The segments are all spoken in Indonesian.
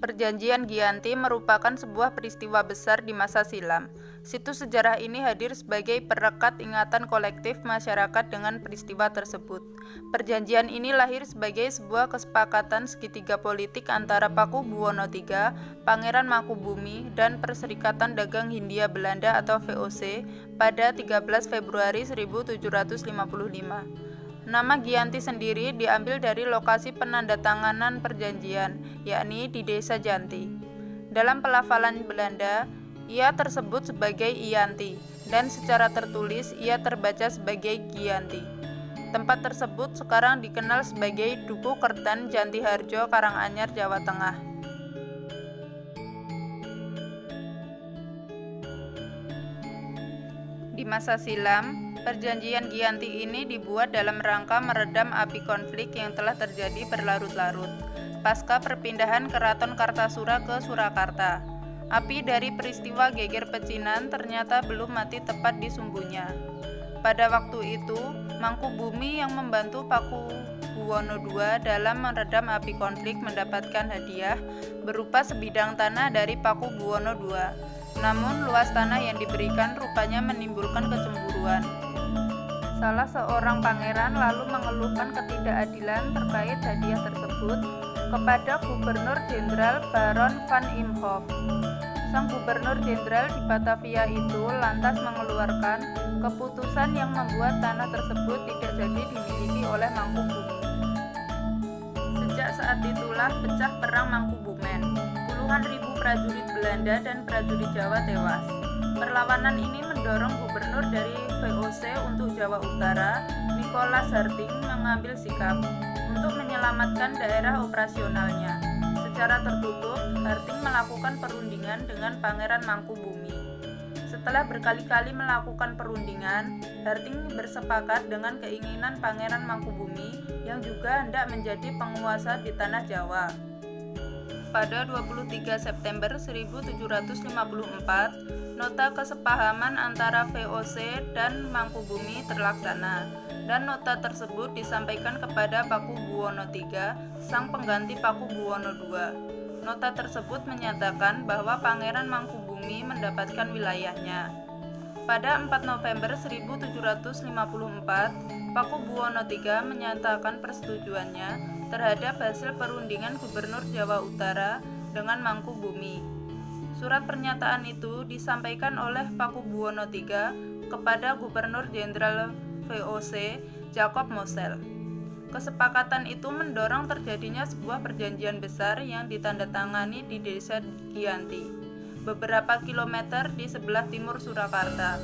Perjanjian Giyanti merupakan sebuah peristiwa besar di masa silam. Situs sejarah ini hadir sebagai perekat ingatan kolektif masyarakat dengan peristiwa tersebut. Perjanjian ini lahir sebagai sebuah kesepakatan segitiga politik antara Pakubuwono III, Pangeran Mangkubumi, dan Perserikatan Dagang Hindia Belanda atau VOC pada 13 Februari 1755. Nama Giyanti sendiri diambil dari lokasi penandatanganan perjanjian, yakni di Desa Janti. Dalam pelafalan Belanda, ia tersebut sebagai Iyanti, dan secara tertulis ia terbaca sebagai Giyanti. Tempat tersebut sekarang dikenal sebagai Duku Kertan Jantiharjo, Karanganyar, Jawa Tengah. Di masa silam, Perjanjian Giyanti ini dibuat dalam rangka meredam api konflik yang telah terjadi berlarut-larut pasca perpindahan Keraton Kartasura ke Surakarta. Api dari peristiwa geger pecinan ternyata belum mati tepat di sumbunya. Pada waktu itu, Mangkubumi yang membantu Pakubuwono II dalam meredam api konflik mendapatkan hadiah berupa sebidang tanah dari Pakubuwono II. Namun, luas tanah yang diberikan rupanya menimbulkan kecemburuan. Salah seorang pangeran lalu mengeluhkan ketidakadilan terkait hadiah tersebut kepada Gubernur Jenderal Baron van Imhoff. Sang Gubernur Jenderal di Batavia itu lantas mengeluarkan keputusan yang membuat tanah tersebut tidak jadi dimiliki oleh Mangkubumi. Sejak saat itulah pecah perang Mangkubumen. Puluhan ribu prajurit Belanda dan prajurit Jawa tewas. Perlawanan ini mendorong gubernur dari VOC untuk Jawa Utara, Nicholas Harting, mengambil sikap untuk menyelamatkan daerah operasionalnya. Secara tertutup, Harting melakukan perundingan dengan Pangeran Mangkubumi. Setelah berkali-kali melakukan perundingan, Harting bersepakat dengan keinginan Pangeran Mangkubumi yang juga hendak menjadi penguasa di tanah Jawa. Pada 23 September 1754, nota kesepahaman antara VOC dan Mangkubumi terlaksana, dan nota tersebut disampaikan kepada Pakubuwono III, sang pengganti Pakubuwono II. Nota tersebut menyatakan bahwa Pangeran Mangkubumi mendapatkan wilayahnya. Pada 4 November 1754, Pakubuwono III menyatakan persetujuannya terhadap hasil perundingan Gubernur Jawa Utara dengan Mangkubumi. Surat pernyataan itu disampaikan oleh Pakubuwono III kepada Gubernur Jenderal VOC Jacob Mosel. Kesepakatan itu mendorong terjadinya sebuah perjanjian besar yang ditandatangani di Desa Giyanti, beberapa kilometer di sebelah timur Surakarta.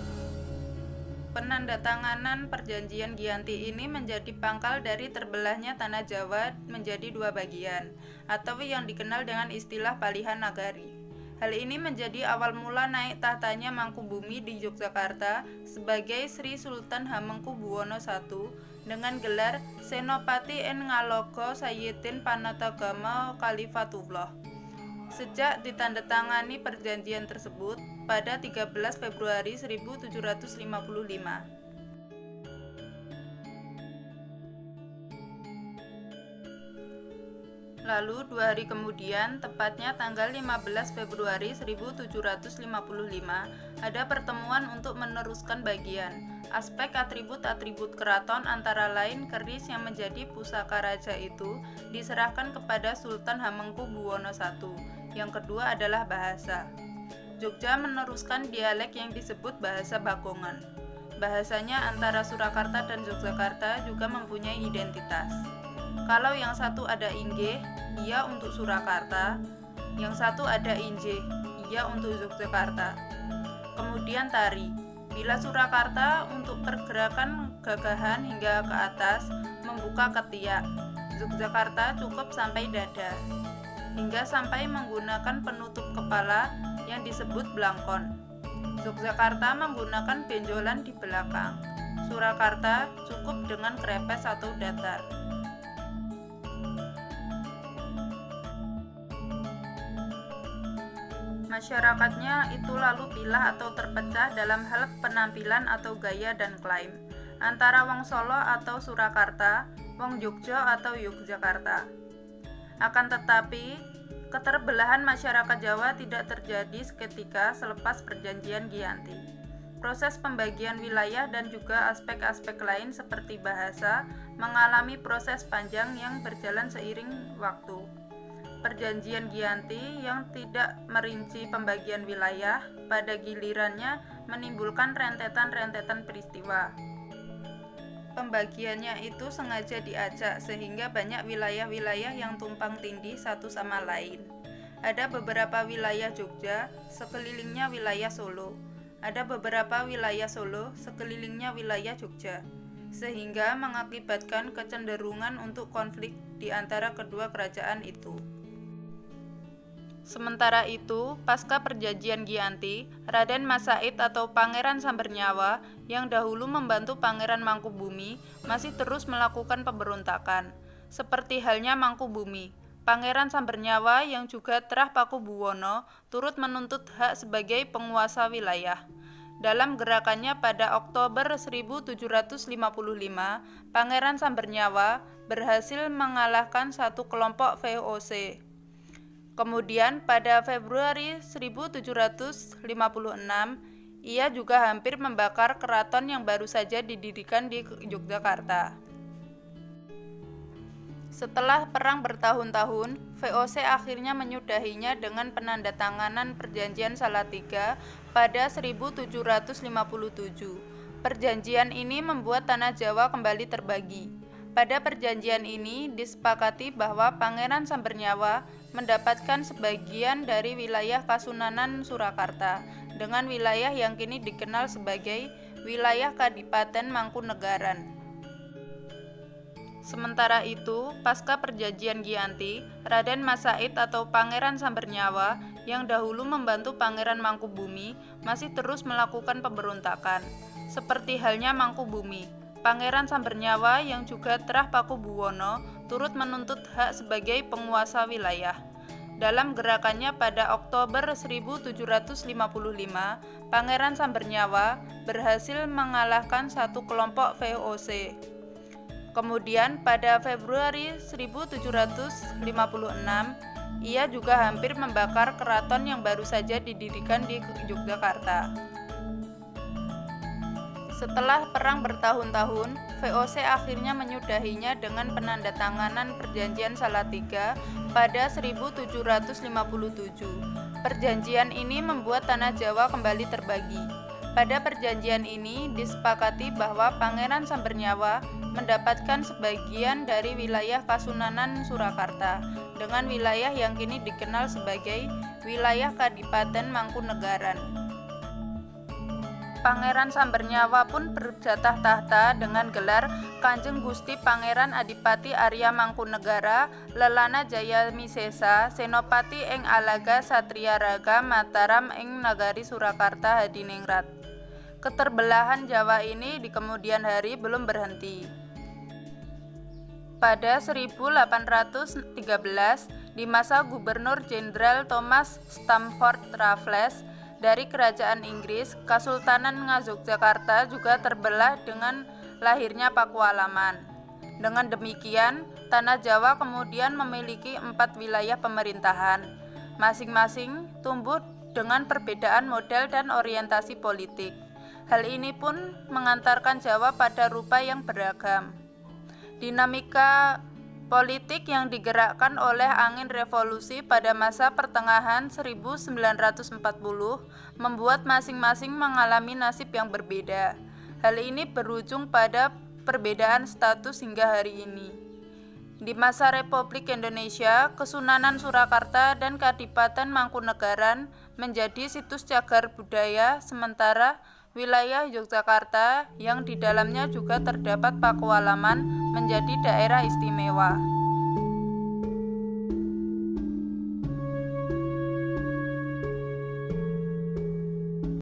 Penandatanganan perjanjian Giyanti ini menjadi pangkal dari terbelahnya tanah Jawa menjadi dua bagian, atau yang dikenal dengan istilah Palihan Nagari. Hal ini menjadi awal mula naik tahtanya Mangkubumi di Yogyakarta sebagai Sri Sultan Hamengkubuwono I dengan gelar Senopati en Ngalogo Sayyidin Panatagama Khalifatullah. Sejak ditandatangani perjanjian tersebut pada 13 Februari 1755. Lalu 2 hari kemudian, tepatnya tanggal 15 Februari 1755, ada pertemuan untuk meneruskan bagian. Aspek atribut-atribut keraton antara lain keris yang menjadi pusaka raja itu diserahkan kepada Sultan Hamengkubuwono I. Yang kedua adalah bahasa. Jogja meneruskan dialek yang disebut bahasa Bakongan. Bahasanya antara Surakarta dan Yogyakarta juga mempunyai identitas. Kalau yang satu ada inggih, ia untuk Surakarta, yang satu ada injih, ia untuk Yogyakarta. Kemudian tari. Bila Surakarta untuk pergerakan gagahan hingga ke atas membuka ketiak, Yogyakarta cukup sampai dada, hingga sampai menggunakan penutup kepala yang disebut blangkon. Yogyakarta menggunakan benjolan di belakang. Surakarta cukup dengan krepes atau datar. Masyarakatnya itu lalu pilah atau terpecah dalam hal penampilan atau gaya dan klaim, antara wong Solo atau Surakarta, wong Jogja atau Yogyakarta. Akan tetapi, Keterbelahan masyarakat Jawa tidak terjadi seketika selepas Perjanjian Giyanti. Proses pembagian wilayah dan juga aspek-aspek lain seperti bahasa mengalami proses panjang yang berjalan seiring waktu. Perjanjian Giyanti yang tidak merinci pembagian wilayah pada gilirannya menimbulkan rentetan-rentetan peristiwa. Pembagiannya itu sengaja diacak sehingga banyak wilayah-wilayah yang tumpang tindih satu sama lain. Ada beberapa wilayah Jogja, sekelilingnya wilayah Solo. Ada beberapa wilayah Solo, sekelilingnya wilayah Jogja. Sehingga mengakibatkan kecenderungan untuk konflik di antara kedua kerajaan itu. Sementara itu, pasca Perjanjian Giyanti, Raden Mas Said atau Pangeran Sambernyawa yang dahulu membantu Pangeran Mangkubumi masih terus melakukan pemberontakan. Seperti halnya Mangkubumi, Pangeran Sambernyawa yang juga Trah Pakubuwono turut menuntut hak sebagai penguasa wilayah. Dalam gerakannya pada Oktober 1755, Pangeran Sambernyawa berhasil mengalahkan satu kelompok VOC. Kemudian pada Februari 1756, ia juga hampir membakar keraton yang baru saja didirikan di Yogyakarta. Setelah perang bertahun-tahun, VOC akhirnya menyudahinya dengan penandatanganan Perjanjian Salatiga pada 1757. Perjanjian ini membuat tanah Jawa kembali terbagi. Pada perjanjian ini disepakati bahwa Pangeran Sambernyawa mendapatkan sebagian dari wilayah Kasunanan Surakarta dengan wilayah yang kini dikenal sebagai wilayah Kadipaten Mangkunegaran. Sementara itu, pasca Perjanjian Giyanti, Raden Mas Said atau Pangeran Sambernyawa yang dahulu membantu Pangeran Mangkubumi masih terus melakukan pemberontakan. Seperti halnya Mangkubumi, Pangeran Sambernyawa yang juga Trah Pakubuwono turut menuntut hak sebagai penguasa wilayah. Dalam gerakannya pada Oktober 1755, Pangeran Sambernyawa berhasil mengalahkan satu kelompok VOC. Kemudian pada Februari 1756, ia juga hampir membakar keraton yang baru saja didirikan di Yogyakarta. Setelah perang bertahun-tahun, VOC akhirnya menyudahinya dengan penandatanganan Perjanjian Salatiga pada 1757. Perjanjian ini membuat tanah Jawa kembali terbagi. Pada perjanjian ini disepakati bahwa Pangeran Sambernyawa mendapatkan sebagian dari wilayah Kasunanan Surakarta dengan wilayah yang kini dikenal sebagai wilayah Kadipaten Mangkunegaran. Pangeran Sambernyawa pun berjatah tahta dengan gelar Kanjeng Gusti Pangeran Adipati Arya Mangkunegara Lelana Jaya Misesa Senopati ing Alaga Satria Raga Mataram ing Nagari Surakarta Hadiningrat. Keterbelahan Jawa ini di kemudian hari belum berhenti. Pada 1813, di masa Gubernur Jenderal Thomas Stamford Raffles dari Kerajaan Inggris, Kesultanan Ngayogyakarta juga terbelah dengan lahirnya Pakualaman. Dengan demikian, tanah Jawa kemudian memiliki 4 wilayah pemerintahan, masing-masing tumbuh dengan perbedaan model dan orientasi politik. Hal ini pun mengantarkan Jawa pada rupa yang beragam. Dinamika politik yang digerakkan oleh angin revolusi pada masa pertengahan 1940 membuat masing-masing mengalami nasib yang berbeda. Hal ini berujung pada perbedaan status hingga hari ini. Di masa Republik Indonesia, Kesunanan Surakarta dan Kadipaten Mangkunegaran menjadi situs cagar budaya, sementara wilayah Yogyakarta yang di dalamnya juga terdapat Pakualaman menjadi daerah istimewa.